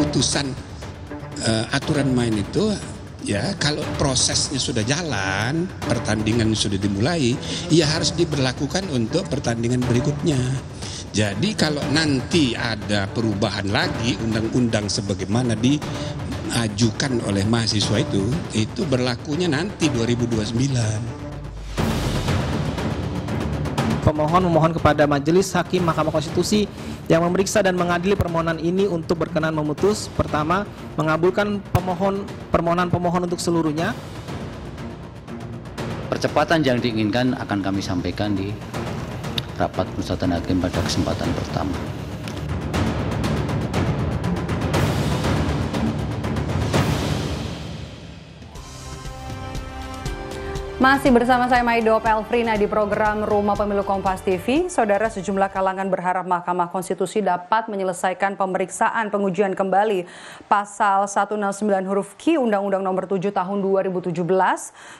putusan aturan main itu, ya kalau prosesnya sudah jalan, pertandingan sudah dimulai, ya harus diberlakukan untuk pertandingan berikutnya. Jadi kalau nanti ada perubahan lagi undang-undang sebagaimana diajukan oleh mahasiswa itu berlakunya nanti 2029. Pemohon memohon kepada Majelis Hakim Mahkamah Konstitusi yang memeriksa dan mengadili permohonan ini untuk berkenan memutus. Pertama, mengabulkan permohonan pemohon untuk seluruhnya. Percepatan yang diinginkan akan kami sampaikan di rapat permusyawaratan hakim pada kesempatan pertama. Masih bersama saya Maido Pelfrina di program Rumah Pemilu Kompas TV. Saudara, sejumlah kalangan berharap Mahkamah Konstitusi dapat menyelesaikan pemeriksaan pengujian kembali pasal 169 huruf Q Undang-Undang Nomor 7 Tahun 2017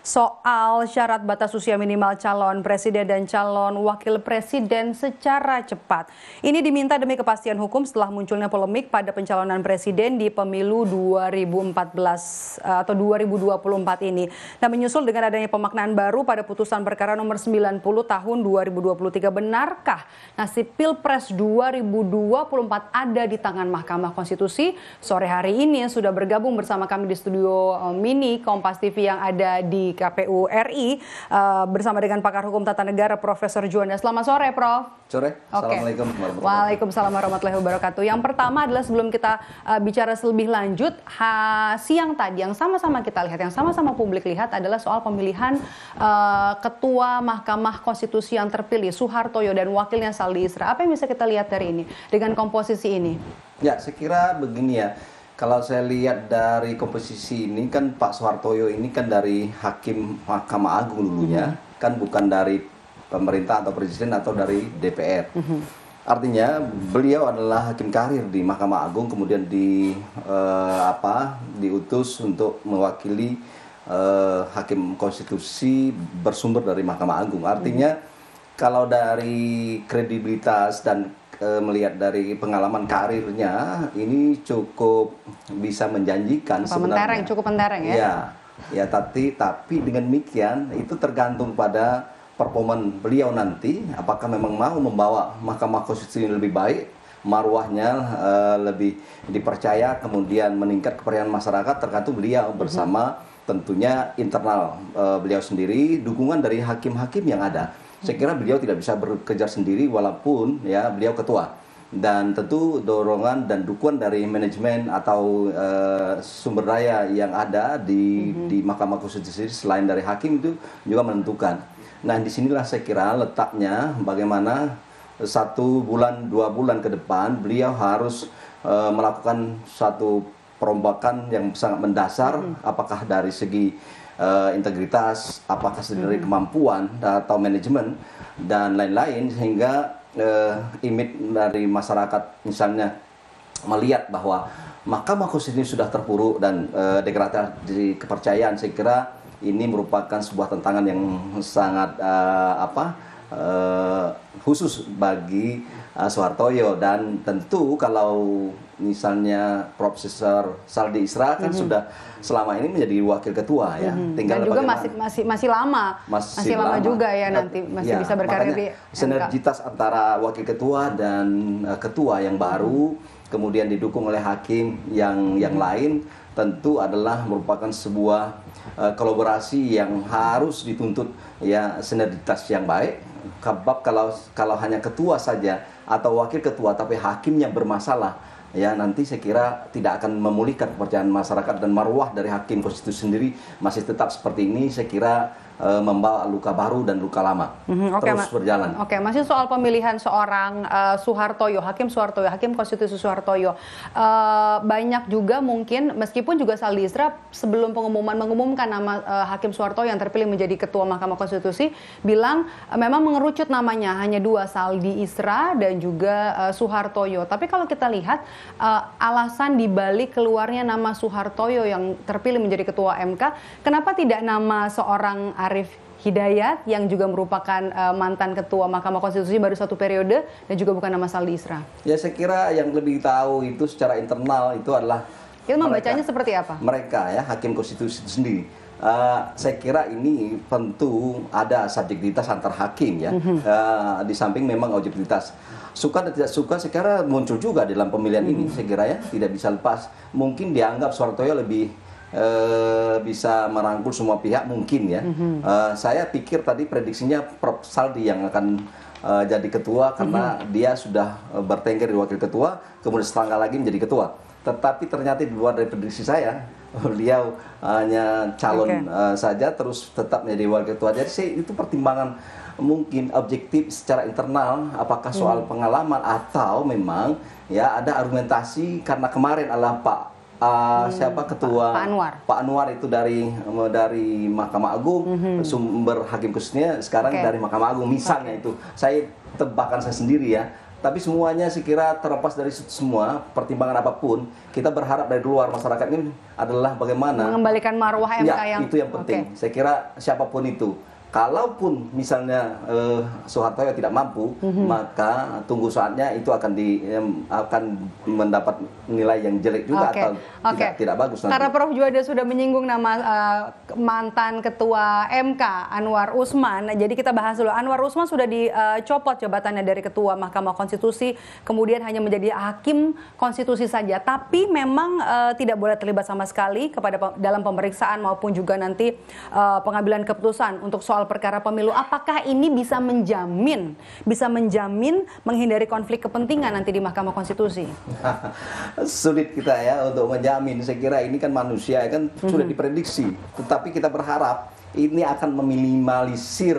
soal syarat batas usia minimal calon presiden dan calon wakil presiden secara cepat. Ini diminta demi kepastian hukum setelah munculnya polemik pada pencalonan presiden di pemilu 2014 atau 2024 ini. Nah, menyusul dengan adanya pemaknaan baru pada putusan perkara nomor 90 tahun 2023, benarkah nasib Pilpres 2024 ada di tangan Mahkamah Konstitusi? Sore hari ini sudah bergabung bersama kami di studio mini Kompas TV yang ada di KPU RI bersama dengan pakar hukum tata negara Profesor Juanda. Selamat sore, Prof. Sore. Assalamualaikum warahmatullahi wabarakatuh. Waalaikumsalam warahmatullahi wabarakatuh. Yang pertama adalah sebelum kita bicara lebih lanjut, siang tadi yang sama-sama kita lihat, yang sama-sama publik lihat adalah soal pemilihan Ketua Mahkamah Konstitusi yang terpilih Soehartojo dan wakilnya Saldi Isra. Apa yang bisa kita lihat dari ini dengan komposisi ini? Ya, saya kira begini ya. Kalau saya lihat dari komposisi ini kan Pak Soehartojo ini kan dari Hakim Mahkamah Agung dulunya, kan bukan dari pemerintah atau presiden atau dari DPR. Artinya beliau adalah hakim karir di Mahkamah Agung, kemudian diutus untuk mewakili Hakim Konstitusi bersumber dari Mahkamah Agung. Artinya kalau dari kredibilitas dan melihat dari pengalaman karirnya ini cukup bisa menjanjikan sebenarnya. Cukup mentereng ya. Ya, tapi dengan demikian itu tergantung pada performan beliau nanti, apakah memang mau membawa Mahkamah Konstitusi lebih baik, marwahnya lebih dipercaya, kemudian meningkat kepercayaan masyarakat, tergantung beliau bersama tentunya internal beliau sendiri, dukungan dari hakim-hakim yang ada. Saya kira beliau tidak bisa bekerja sendiri walaupun ya beliau ketua. Dan tentu dorongan dan dukungan dari manajemen atau sumber daya yang ada di Mahkamah Konstitusi selain dari hakim itu juga menentukan. Nah, disinilah saya kira letaknya bagaimana 1 bulan, 2 bulan ke depan beliau harus melakukan satu perombakan yang sangat mendasar, apakah dari segi integritas, apakah dari kemampuan atau manajemen dan lain-lain, sehingga image dari masyarakat misalnya melihat bahwa Mahkamah Konstitusi sudah terpuruk dan degradasi kepercayaan. Saya kira ini merupakan sebuah tantangan yang sangat khusus bagi Soehartojo, dan tentu kalau misalnya Profesor Saldi Isra kan sudah selama ini menjadi wakil ketua ya. Tinggal dan juga masih lama juga ya nanti masih bisa berkarir di sinergitas antara wakil ketua dan ketua yang baru kemudian didukung oleh hakim yang lain tentu adalah merupakan sebuah kolaborasi yang harus dituntut ya, sinergitas yang baik. Sebab kalau hanya ketua saja atau wakil ketua tapi hakimnya bermasalah, ya nanti saya kira tidak akan memulihkan kepercayaan masyarakat, dan marwah dari hakim konstitusi sendiri masih tetap seperti ini. Saya kira membawa luka baru dan luka lama terus berjalan. Masih soal pemilihan seorang Soehartojo, Hakim Soehartojo, Hakim Konstitusi Soehartojo. Banyak juga mungkin, meskipun juga Saldi Isra sebelum mengumumkan nama Hakim Soehartojo yang terpilih menjadi Ketua Mahkamah Konstitusi, bilang memang mengerucut namanya hanya 2, Saldi Isra dan juga Soehartojo. Tapi kalau kita lihat alasan dibalik keluarnya nama Soehartojo yang terpilih menjadi Ketua MK, kenapa tidak nama seorang Arief Hidayat yang juga merupakan mantan ketua Mahkamah Konstitusi baru 1 periode dan juga bukan nama Saldi Isra? Ya saya kira yang lebih tahu itu secara internal itu adalah Kita membacanya seperti apa? Mereka ya, Hakim Konstitusi itu sendiri. Saya kira ini tentu ada subjektivitas antar hakim ya, di samping memang objektivitas. Suka dan tidak suka saya kira muncul juga dalam pemilihan ini, saya kira ya, tidak bisa lepas. Mungkin dianggap Soehartojo lebih bisa merangkul semua pihak mungkin ya. Saya pikir tadi prediksinya Prof. Saldi yang akan jadi ketua karena dia sudah bertengger di wakil ketua, kemudian setengah lagi menjadi ketua. Tetapi ternyata di luar dari prediksi saya, beliau hanya calon saja terus tetap menjadi wakil ketua. Jadi itu pertimbangan mungkin objektif secara internal, apakah soal pengalaman atau memang ya ada argumentasi karena kemarin adalah siapa ketua Pak Anwar itu dari Mahkamah Agung, sumber hakim khususnya sekarang dari Mahkamah Agung misalnya itu. Saya tebakan saya sendiri ya. Tapi semuanya saya kira terlepas dari semua pertimbangan apapun, kita berharap dari luar masyarakat ini adalah bagaimana mengembalikan marwah MK yang itu yang penting. Saya kira siapapun itu, kalaupun misalnya Soehartojo tidak mampu, maka tunggu saatnya itu akan mendapat nilai yang jelek juga atau tidak bagus nanti. Karena Prof juga sudah menyinggung nama mantan ketua MK Anwar Usman, jadi kita bahas dulu. Anwar Usman sudah dicopot jabatannya dari ketua Mahkamah Konstitusi, kemudian hanya menjadi hakim konstitusi saja, tapi memang tidak boleh terlibat sama sekali dalam pemeriksaan maupun juga nanti pengambilan keputusan untuk soal perkara pemilu. Apakah ini bisa menjamin menghindari konflik kepentingan nanti di Mahkamah Konstitusi? Sulit kita ya untuk menjamin. Saya kira ini kan manusia kan sudah diprediksi. Tetapi kita berharap ini akan meminimalisir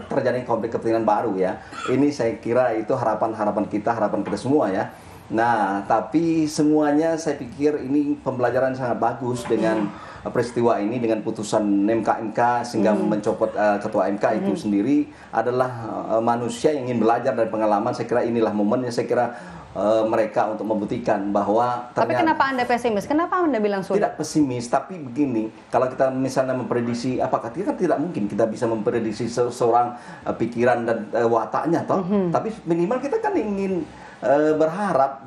terjadi konflik kepentingan baru ya. Ini saya kira itu harapan kita semua ya. Nah, tapi semuanya saya pikir ini pembelajaran sangat bagus dengan peristiwa ini, dengan putusan MK sehingga mencopot ketua MK itu sendiri adalah manusia yang ingin belajar dari pengalaman. Saya kira inilah momennya, saya kira mereka untuk membuktikan bahwa Tapi kenapa Anda pesimis? Kenapa Anda bilang sulit? Tidak pesimis, tapi begini, kalau kita misalnya memprediksi, apakah tidak mungkin kita bisa memprediksi seorang pikiran dan wataknya toh. Tapi minimal kita kan ingin berharap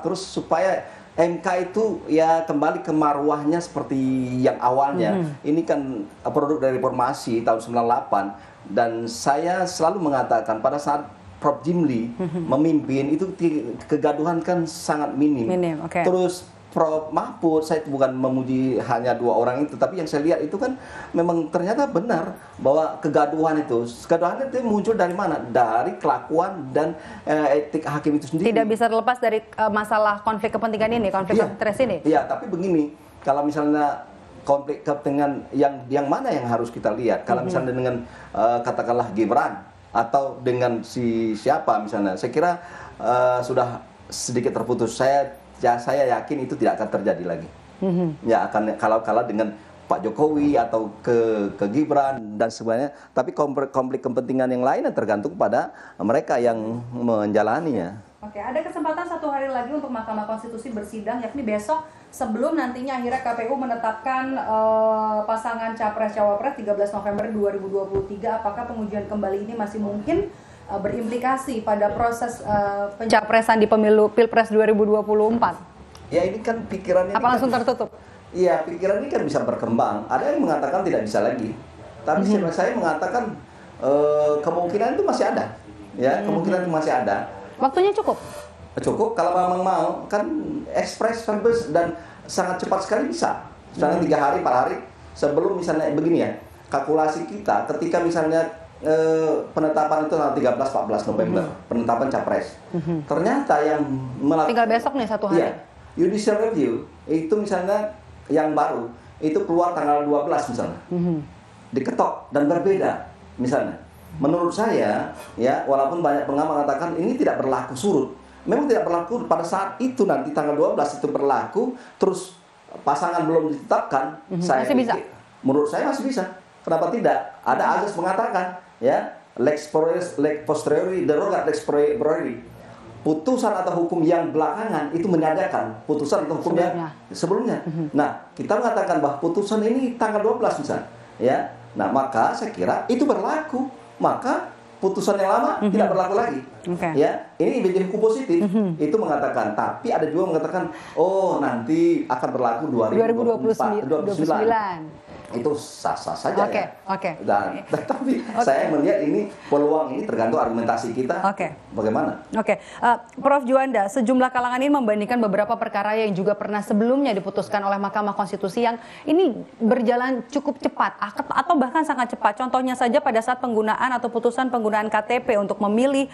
terus supaya MK itu ya kembali ke marwahnya seperti yang awalnya. Ini kan produk dari reformasi tahun 98 dan saya selalu mengatakan pada saat Prof. Jimli memimpin itu kegaduhan kan sangat minim. Terus Prof. Mahfud, saya bukan memuji hanya 2 orang itu, tapi yang saya lihat itu kan memang ternyata benar bahwa kegaduhan itu muncul dari mana? Dari kelakuan dan etik hakim itu sendiri. Tidak bisa terlepas dari masalah konflik kepentingan ini, konflik interest ini. Iya, tapi begini, kalau misalnya konflik kepentingan yang mana yang harus kita lihat? Kalau misalnya dengan katakanlah Gibran atau dengan si siapa misalnya, saya kira sudah sedikit terputus. Saya yakin itu tidak akan terjadi lagi. Ya akan kalau dengan Pak Jokowi atau ke Gibran dan semuanya. Tapi konflik kepentingan yang lain tergantung pada mereka yang menjalaninya. Oke, ada kesempatan 1 hari lagi untuk Mahkamah Konstitusi bersidang, yakni besok sebelum nantinya akhirnya KPU menetapkan pasangan Capres-Cawapres 13 November 2023. Apakah pengujian kembali ini masih mungkin berimplikasi pada proses pencapresan di pemilu Pilpres 2024? Ya ini kan pikirannya. Apa langsung tertutup? Iya, pikiran ini kan bisa berkembang. Ada yang mengatakan tidak bisa lagi. Tapi saya mengatakan kemungkinan itu masih ada. Ya, kemungkinan itu masih ada. Waktunya cukup? Cukup, kalau memang mau, kan ekspres, verbus, dan sangat cepat sekali bisa. Misalnya 3 hari, 4 hari, sebelum misalnya begini ya, kalkulasi kita ketika misalnya penetapan itu tanggal 13-14 November, penetapan Capres. Ternyata yang tinggal besok nih 1 hari. Ya, judicial review, itu misalnya yang baru, itu keluar tanggal 12 misalnya. Diketok dan berbeda, misalnya. Menurut saya, ya walaupun banyak pengamat mengatakan ini tidak berlaku surut, memang tidak berlaku pada saat itu nanti tanggal 12 itu berlaku, terus pasangan belum ditetapkan, masih bisa. Menurut saya masih bisa. Kenapa tidak? Ada azas mengatakan, ya lex posteriori derogat lex priori. Putusan atau hukum yang belakangan itu meniadakan putusan atau hukumnya sebelumnya. Nah, kita mengatakan bahwa putusan ini tanggal 12 misalnya, ya. Nah, maka saya kira itu berlaku. Maka putusan yang lama tidak berlaku lagi. Ya, ini menjadi hukum positif. Itu mengatakan, tapi ada juga mengatakan, oh nanti akan berlaku 2029. Itu sah-sah saja ya. Dan tetapi saya melihat ini peluang ini tergantung argumentasi kita. Bagaimana? Prof Juanda, sejumlah kalangan ini membandingkan beberapa perkara yang juga pernah sebelumnya diputuskan oleh Mahkamah Konstitusi yang ini berjalan cukup cepat atau bahkan sangat cepat. Contohnya saja pada saat penggunaan atau putusan penggunaan KTP untuk memilih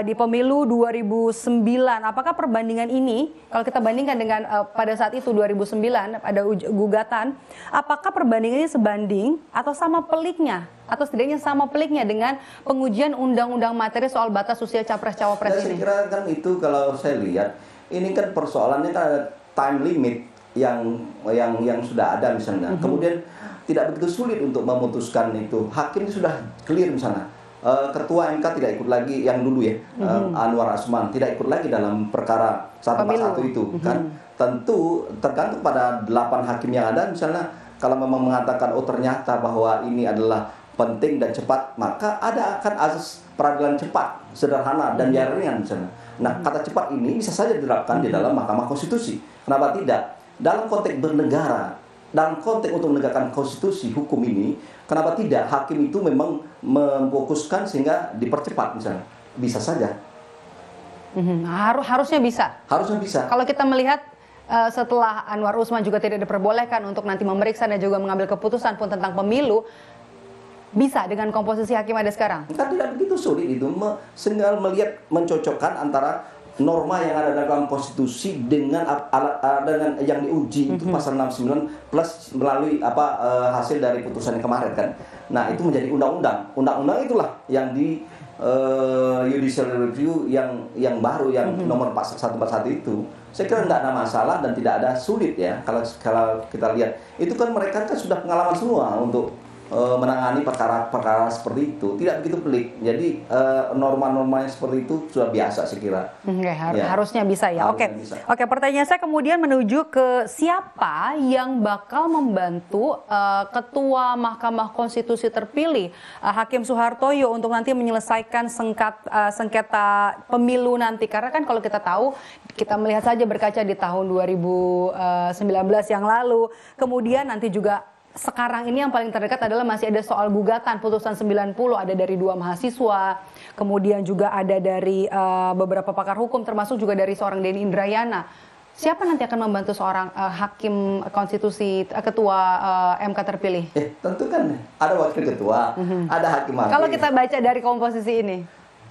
di pemilu 2009. Apakah perbandingan ini, kalau kita bandingkan dengan pada saat itu 2009 ada gugatan, apakah perbandingan ini sebanding atau sama peliknya atau setidaknya sama peliknya dengan pengujian undang-undang materi soal batas usia capres-cawapres ini? Saya kira kan itu kalau saya lihat ini kan persoalannya kan ada time limit yang sudah ada misalnya. Kemudian tidak begitu sulit untuk memutuskan itu. Hakim sudah clear misalnya. Ketua MK tidak ikut lagi yang dulu ya, Anwar Asman tidak ikut lagi dalam perkara 141 itu kan. Tentu tergantung pada 8 hakim yang ada misalnya. Kalau memang mengatakan oh ternyata bahwa ini adalah penting dan cepat, maka ada akan asas peradilan cepat, sederhana dan ringan misalnya. Nah, kata cepat ini bisa saja diterapkan di dalam Mahkamah Konstitusi. Kenapa tidak? Dalam konteks bernegara, dalam konteks untuk menegakkan konstitusi hukum ini, kenapa tidak hakim itu memang memfokuskan sehingga dipercepat misalnya? Bisa saja. Harusnya bisa. Harusnya bisa. Kalau kita melihat setelah Anwar Usman juga tidak diperbolehkan untuk nanti memeriksa dan juga mengambil keputusan pun tentang pemilu, bisa dengan komposisi hakim ada sekarang? Kan tidak begitu sulit itu, sehingga melihat mencocokkan antara norma yang ada dalam konstitusi dengan dengan yang diuji itu pasal 69 plus melalui hasil dari putusan yang kemarin kan. Nah, itu menjadi undang-undang. Undang-undang itulah yang di judicial review yang baru yang nomor 141 itu. Saya kira tidak ada masalah dan tidak ada sulit ya kalau kita lihat. Itu kan mereka kan sudah pengalaman semua untuk menangani perkara-perkara seperti itu, tidak begitu pelik. Jadi norma-norma yang seperti itu sudah biasa saya kira. Harusnya bisa ya. Oke, pertanyaan saya kemudian menuju ke siapa yang bakal membantu Ketua Mahkamah Konstitusi terpilih Hakim Suhartoyo untuk nanti menyelesaikan sengketa pemilu nanti. Karena kan kalau kita tahu, kita melihat saja berkaca di tahun 2019 yang lalu, kemudian nanti juga sekarang ini yang paling terdekat adalah masih ada soal gugatan putusan 90, ada dari 2 mahasiswa, kemudian juga ada dari beberapa pakar hukum, termasuk juga dari seorang Denny Indrayana. Siapa nanti akan membantu seorang hakim konstitusi, ketua MK terpilih? Tentu kan ada wakil ketua, ada hakim-hakim. Kalau kita baca dari komposisi ini?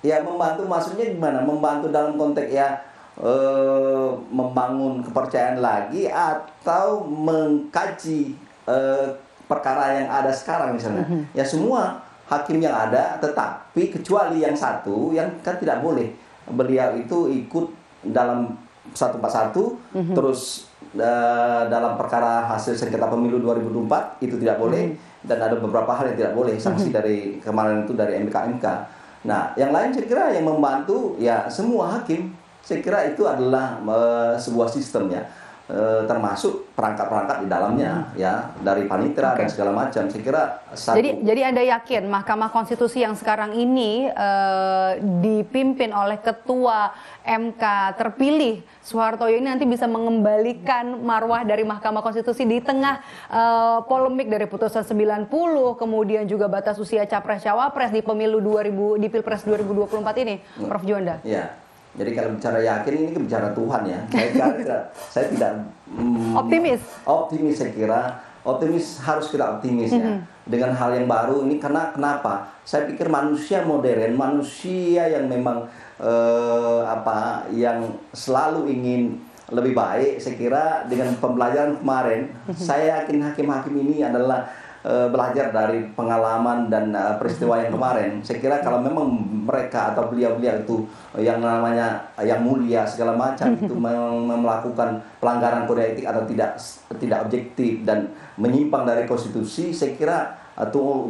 Ya membantu maksudnya gimana? Membantu dalam konteks ya membangun kepercayaan lagi atau mengkaji perkara yang ada sekarang misalnya. Ya semua hakim yang ada, tetapi kecuali yang satu yang kan tidak boleh. Beliau itu ikut dalam 141 terus dalam perkara hasil sengketa pemilu 2024 itu tidak boleh, dan ada beberapa hal yang tidak boleh, sanksi dari kemarin itu dari MK. Nah, yang lain saya kira yang membantu ya semua hakim. Saya kira itu adalah sebuah sistem ya. Termasuk perangkat-perangkat di dalamnya ya, dari panitera dan segala macam. Saya kira jadi Anda yakin Mahkamah Konstitusi yang sekarang ini dipimpin oleh Ketua MK terpilih Suhartoyo ini nanti bisa mengembalikan marwah dari Mahkamah Konstitusi di tengah polemik dari putusan 90, kemudian juga batas usia capres-cawapres di pemilu di Pilpres 2024 ini, Prof Juanda? Iya. Jadi kalau bicara yakin ini kan bicara Tuhan ya. Saya tidak optimis saya kira. Harus kita optimis ya. Dengan hal yang baru ini karena kenapa? Saya pikir manusia modern, manusia yang memang yang selalu ingin lebih baik. Saya kira dengan pembelajaran kemarin, saya yakin hakim-hakim ini adalah belajar dari pengalaman dan peristiwa yang kemarin. Saya kira kalau memang mereka atau beliau-beliau itu yang namanya yang mulia segala macam itu melakukan pelanggaran kode etik atau tidak objektif dan menyimpang dari konstitusi, saya kira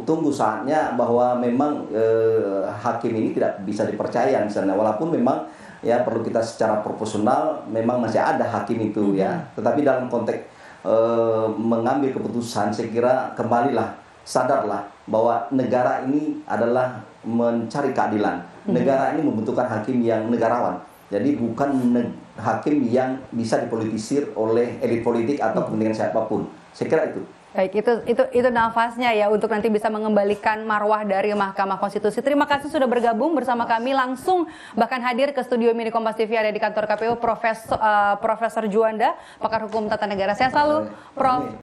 tunggu saatnya bahwa memang hakim ini tidak bisa dipercaya misalnya, walaupun memang ya perlu kita secara proporsional memang masih ada hakim itu ya, tetapi dalam konteks mengambil keputusan saya kira kembalilah sadarlah bahwa negara ini adalah mencari keadilan. Negara ini membutuhkan hakim yang negarawan. Jadi bukan hakim yang bisa dipolitisir oleh elit politik atau kepentingan siapapun. Saya kira itu. Baik, itu nafasnya ya untuk nanti bisa mengembalikan marwah dari Mahkamah Konstitusi. Terima kasih sudah bergabung bersama kami langsung, bahkan hadir ke studio mini Kompas TV ada di kantor KPU, Profesor Juanda, pakar hukum tata negara. Saya selalu, Prof.